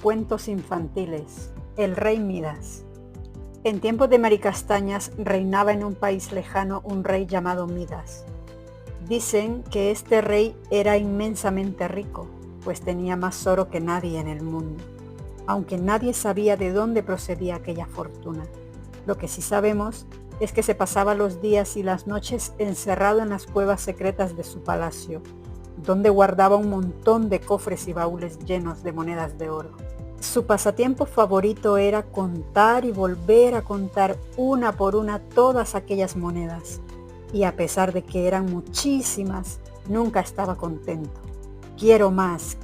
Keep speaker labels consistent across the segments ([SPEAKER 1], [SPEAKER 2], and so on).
[SPEAKER 1] Cuentos infantiles. El rey Midas. En tiempos de Maricastañas reinaba en un país lejano un rey llamado Midas. Dicen que este rey era inmensamente rico, pues tenía más oro que nadie en el mundo, aunque nadie sabía de dónde procedía aquella fortuna. Lo que sí sabemos es que se pasaba los días y las noches encerrado en las cuevas secretas de su palacio, donde guardaba un montón de cofres y baúles llenos de monedas de oro. Su pasatiempo favorito era contar y volver a contar una por una todas aquellas monedas, y a pesar de que eran muchísimas, nunca estaba contento. Quiero más,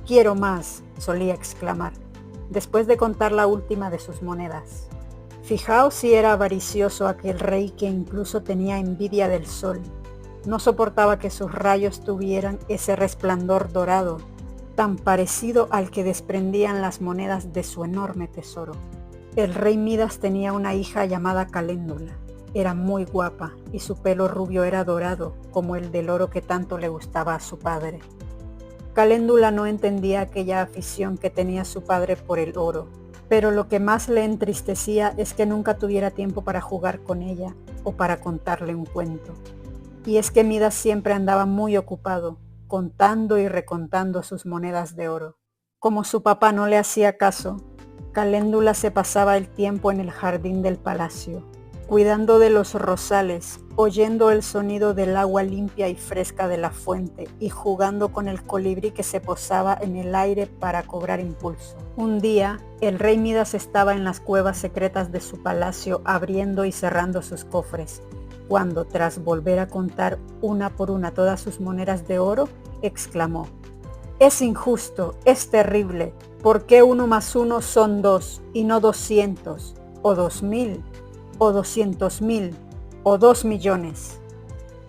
[SPEAKER 1] solía exclamar, después de contar la última de sus monedas. Fijaos si era avaricioso aquel rey, que incluso tenía envidia del sol. No soportaba que sus rayos tuvieran ese resplandor dorado, tan parecido al que desprendían las monedas de su enorme tesoro. El rey Midas tenía una hija llamada Caléndula. Era muy guapa y su pelo rubio era dorado, como el del oro que tanto le gustaba a su padre. Caléndula no entendía aquella afición que tenía su padre por el oro, pero lo que más le entristecía es que nunca tuviera tiempo para jugar con ella o para contarle un cuento. Y es que Midas siempre andaba muy ocupado, contando y recontando sus monedas de oro. Como su papá no le hacía caso, Caléndula se pasaba el tiempo en el jardín del palacio, cuidando de los rosales, oyendo el sonido del agua limpia y fresca de la fuente y jugando con el colibrí que se posaba en el aire para cobrar impulso. Un día, el rey Midas estaba en las cuevas secretas de su palacio abriendo y cerrando sus cofres, cuando, tras volver a contar una por una todas sus monedas de oro, exclamó: «Es injusto, es terrible. ¿Por qué 1 más 1 son 2 y no 200, o 2000, o 200.000, o 2 millones?»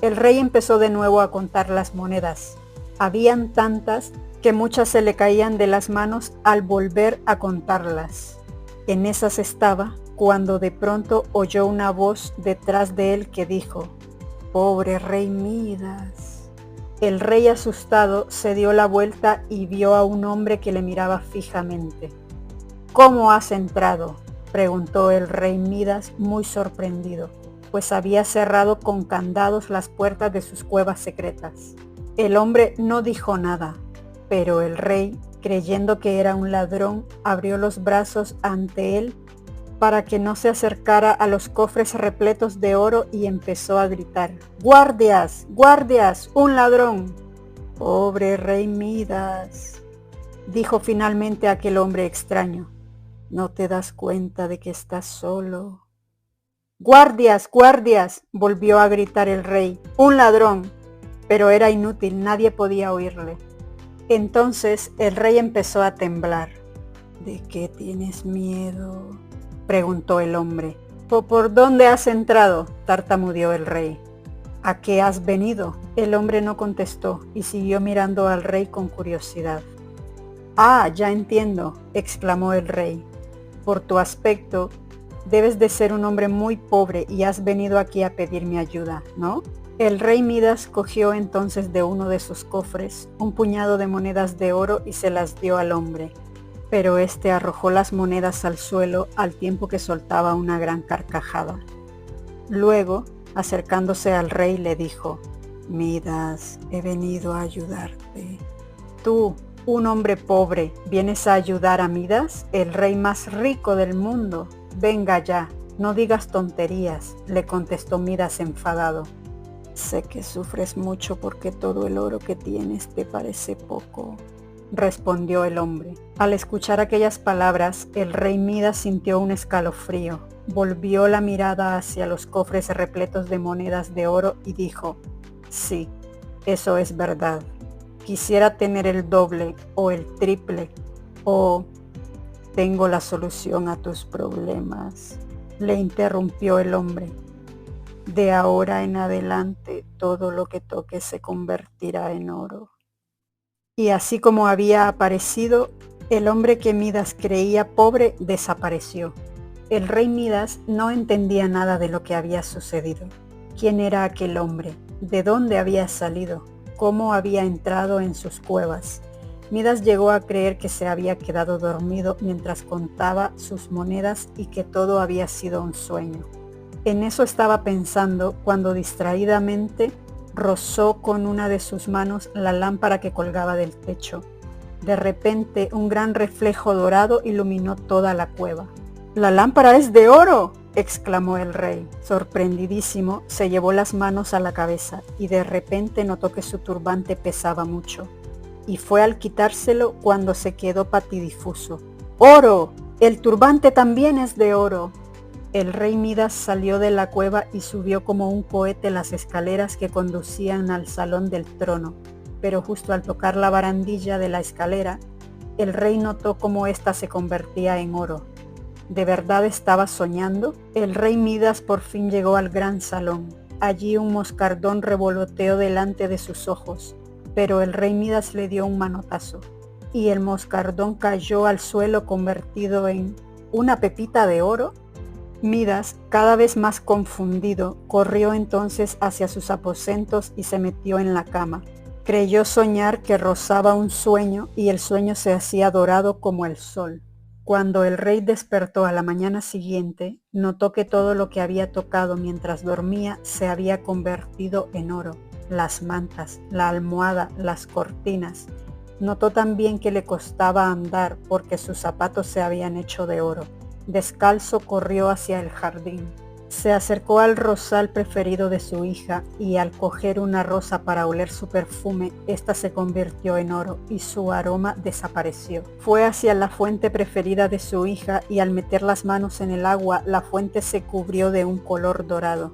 [SPEAKER 1] El rey empezó de nuevo a contar las monedas. Habían tantas que muchas se le caían de las manos al volver a contarlas. En esas estaba cuando de pronto oyó una voz detrás de él que dijo: «Pobre rey Midas». El rey, asustado, se dio la vuelta y vio a un hombre que le miraba fijamente. «¿Cómo has entrado?», preguntó el rey Midas, muy sorprendido, pues había cerrado con candados las puertas de sus cuevas secretas. El hombre no dijo nada, pero el rey, creyendo que era un ladrón, abrió los brazos ante él para que no se acercara a los cofres repletos de oro y empezó a gritar: «¡Guardias! ¡Guardias! ¡Un ladrón!». «Pobre rey Midas», dijo finalmente aquel hombre extraño, «¿no te das cuenta de que estás solo?». «¡Guardias! ¡Guardias!», volvió a gritar el rey, «¡un ladrón!». Pero era inútil, nadie podía oírle. Entonces el rey empezó a temblar. «¿De qué tienes miedo?», preguntó el hombre. «¿Por dónde has entrado?», tartamudeó el rey. «¿A qué has venido?». El hombre no contestó y siguió mirando al rey con curiosidad. «Ah, ya entiendo», exclamó el rey. «Por tu aspecto, debes de ser un hombre muy pobre y has venido aquí a pedir mi ayuda, ¿no?». El rey Midas cogió entonces de uno de sus cofres un puñado de monedas de oro y se las dio al hombre. Pero éste arrojó las monedas al suelo al tiempo que soltaba una gran carcajada. Luego, acercándose al rey, le dijo: «Midas, he venido a ayudarte». «¿Tú, un hombre pobre, vienes a ayudar a Midas, el rey más rico del mundo? Venga ya, no digas tonterías», le contestó Midas enfadado. «Sé que sufres mucho porque todo el oro que tienes te parece poco», respondió el hombre. Al escuchar aquellas palabras, el rey Midas sintió un escalofrío, volvió la mirada hacia los cofres repletos de monedas de oro y dijo: «Sí, eso es verdad. Quisiera tener el doble o el triple, o tengo la solución a tus problemas», le interrumpió el hombre. «De ahora en adelante todo lo que toques se convertirá en oro». Y así como había aparecido, el hombre que Midas creía pobre desapareció. El rey Midas no entendía nada de lo que había sucedido. ¿Quién era aquel hombre? ¿De dónde había salido? ¿Cómo había entrado en sus cuevas? Midas llegó a creer que se había quedado dormido mientras contaba sus monedas y que todo había sido un sueño. En eso estaba pensando cuando distraídamente rozó con una de sus manos la lámpara que colgaba del techo. De repente, un gran reflejo dorado iluminó toda la cueva. ¡La lámpara es de oro!, exclamó el rey. Sorprendidísimo, se llevó las manos a la cabeza y de repente notó que su turbante pesaba mucho. Y fue al quitárselo cuando se quedó patidifuso. ¡Oro! ¡El turbante también es de oro! El rey Midas salió de la cueva y subió como un cohete las escaleras que conducían al salón del trono. Pero justo al tocar la barandilla de la escalera, el rey notó cómo ésta se convertía en oro. ¿De verdad estaba soñando? El rey Midas por fin llegó al gran salón. Allí un moscardón revoloteó delante de sus ojos, pero el rey Midas le dio un manotazo, y el moscardón cayó al suelo convertido en una pepita de oro. Midas, cada vez más confundido, corrió entonces hacia sus aposentos y se metió en la cama. Creyó soñar que rozaba un sueño y el sueño se hacía dorado como el sol. Cuando el rey despertó a la mañana siguiente, notó que todo lo que había tocado mientras dormía se había convertido en oro. Las mantas, la almohada, las cortinas. Notó también que le costaba andar porque sus zapatos se habían hecho de oro. Descalzo corrió hacia el jardín. Se acercó al rosal preferido de su hija y al coger una rosa para oler su perfume, ésta se convirtió en oro y su aroma desapareció. Fue hacia la fuente preferida de su hija y al meter las manos en el agua, la fuente se cubrió de un color dorado.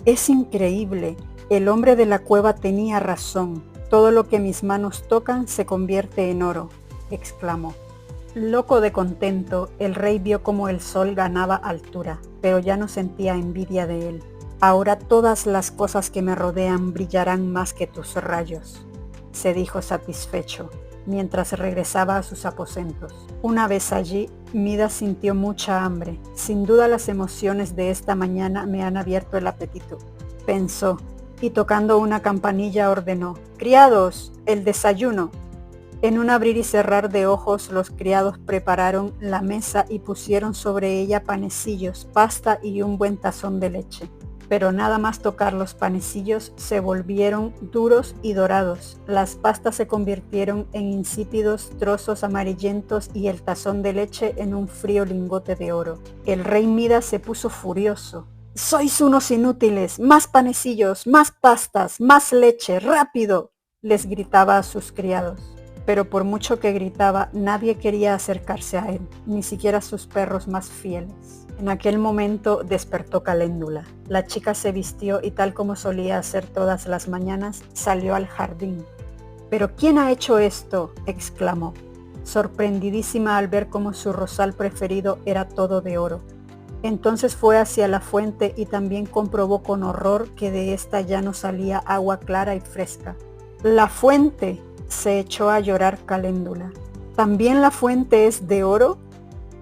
[SPEAKER 1] ¡Es increíble! El hombre de la cueva tenía razón. Todo lo que mis manos tocan se convierte en oro, exclamó. Loco de contento, el rey vio cómo el sol ganaba altura, pero ya no sentía envidia de él. Ahora todas las cosas que me rodean brillarán más que tus rayos, se dijo satisfecho, mientras regresaba a sus aposentos. Una vez allí, Midas sintió mucha hambre. Sin duda las emociones de esta mañana me han abierto el apetito, pensó, y tocando una campanilla ordenó: «Criados, el desayuno». En un abrir y cerrar de ojos, los criados prepararon la mesa y pusieron sobre ella panecillos, pasta y un buen tazón de leche. Pero nada más tocar los panecillos se volvieron duros y dorados. Las pastas se convirtieron en insípidos trozos amarillentos y el tazón de leche en un frío lingote de oro. El rey Midas se puso furioso. «¡Sois unos inútiles! ¡Más panecillos! ¡Más pastas! ¡Más leche! ¡Rápido!», les gritaba a sus criados. Pero por mucho que gritaba, nadie quería acercarse a él, ni siquiera sus perros más fieles. En aquel momento despertó Caléndula. La chica se vistió y tal como solía hacer todas las mañanas, salió al jardín. «¿Pero quién ha hecho esto?», exclamó, sorprendidísima al ver cómo su rosal preferido era todo de oro. Entonces fue hacia la fuente y también comprobó con horror que de ésta ya no salía agua clara y fresca. «¡La fuente!», se echó a llorar Caléndula. «¿También la fuente es de oro?».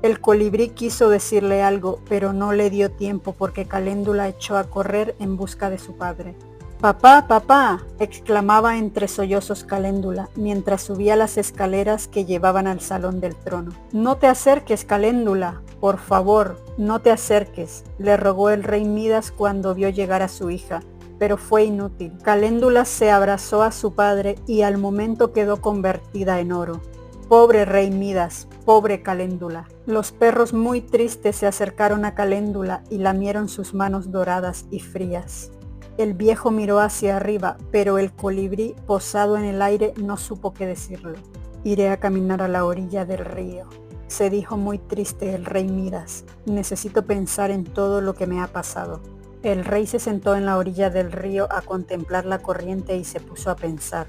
[SPEAKER 1] El colibrí quiso decirle algo, pero no le dio tiempo porque Caléndula echó a correr en busca de su padre. «¡Papá, papá!», exclamaba entre sollozos Caléndula, mientras subía las escaleras que llevaban al salón del trono. «No te acerques, Caléndula, por favor, no te acerques», le rogó el rey Midas cuando vio llegar a su hija. Pero fue inútil. Caléndula se abrazó a su padre y al momento quedó convertida en oro. Pobre rey Midas, pobre Caléndula. Los perros muy tristes se acercaron a Caléndula y lamieron sus manos doradas y frías. El viejo miró hacia arriba, pero el colibrí posado en el aire no supo qué decirlo. «Iré a caminar a la orilla del río», se dijo muy triste el rey Midas. «Necesito pensar en todo lo que me ha pasado». El rey se sentó en la orilla del río a contemplar la corriente y se puso a pensar.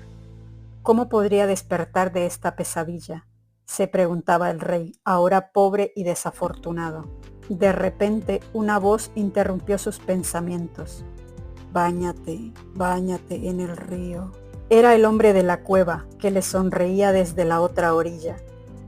[SPEAKER 1] ¿Cómo podría despertar de esta pesadilla?, se preguntaba el rey, ahora pobre y desafortunado. De repente, una voz interrumpió sus pensamientos. «Báñate, báñate en el río». Era el hombre de la cueva, que le sonreía desde la otra orilla.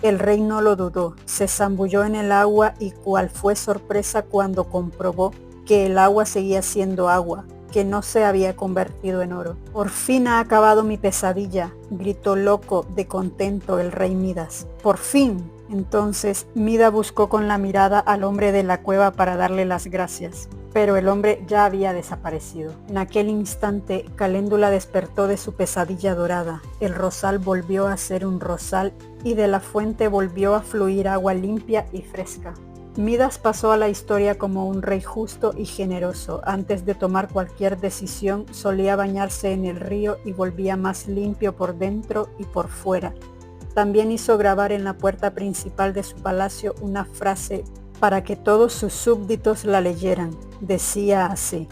[SPEAKER 1] El rey no lo dudó, se zambulló en el agua y cuál fue sorpresa cuando comprobó que el agua seguía siendo agua, que no se había convertido en oro. Por fin ha acabado mi pesadilla, gritó loco de contento el rey Midas. ¡Por fin! Entonces Midas buscó con la mirada al hombre de la cueva para darle las gracias, pero el hombre ya había desaparecido. En aquel instante Caléndula despertó de su pesadilla dorada. El rosal volvió a ser un rosal y de la fuente volvió a fluir agua limpia y fresca. Midas pasó a la historia como un rey justo y generoso. Antes de tomar cualquier decisión solía bañarse en el río y volvía más limpio por dentro y por fuera. También hizo grabar en la puerta principal de su palacio una frase para que todos sus súbditos la leyeran. Decía así: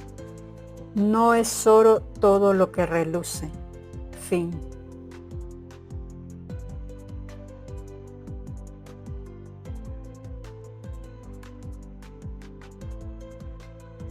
[SPEAKER 1] no es oro todo lo que reluce. Fin.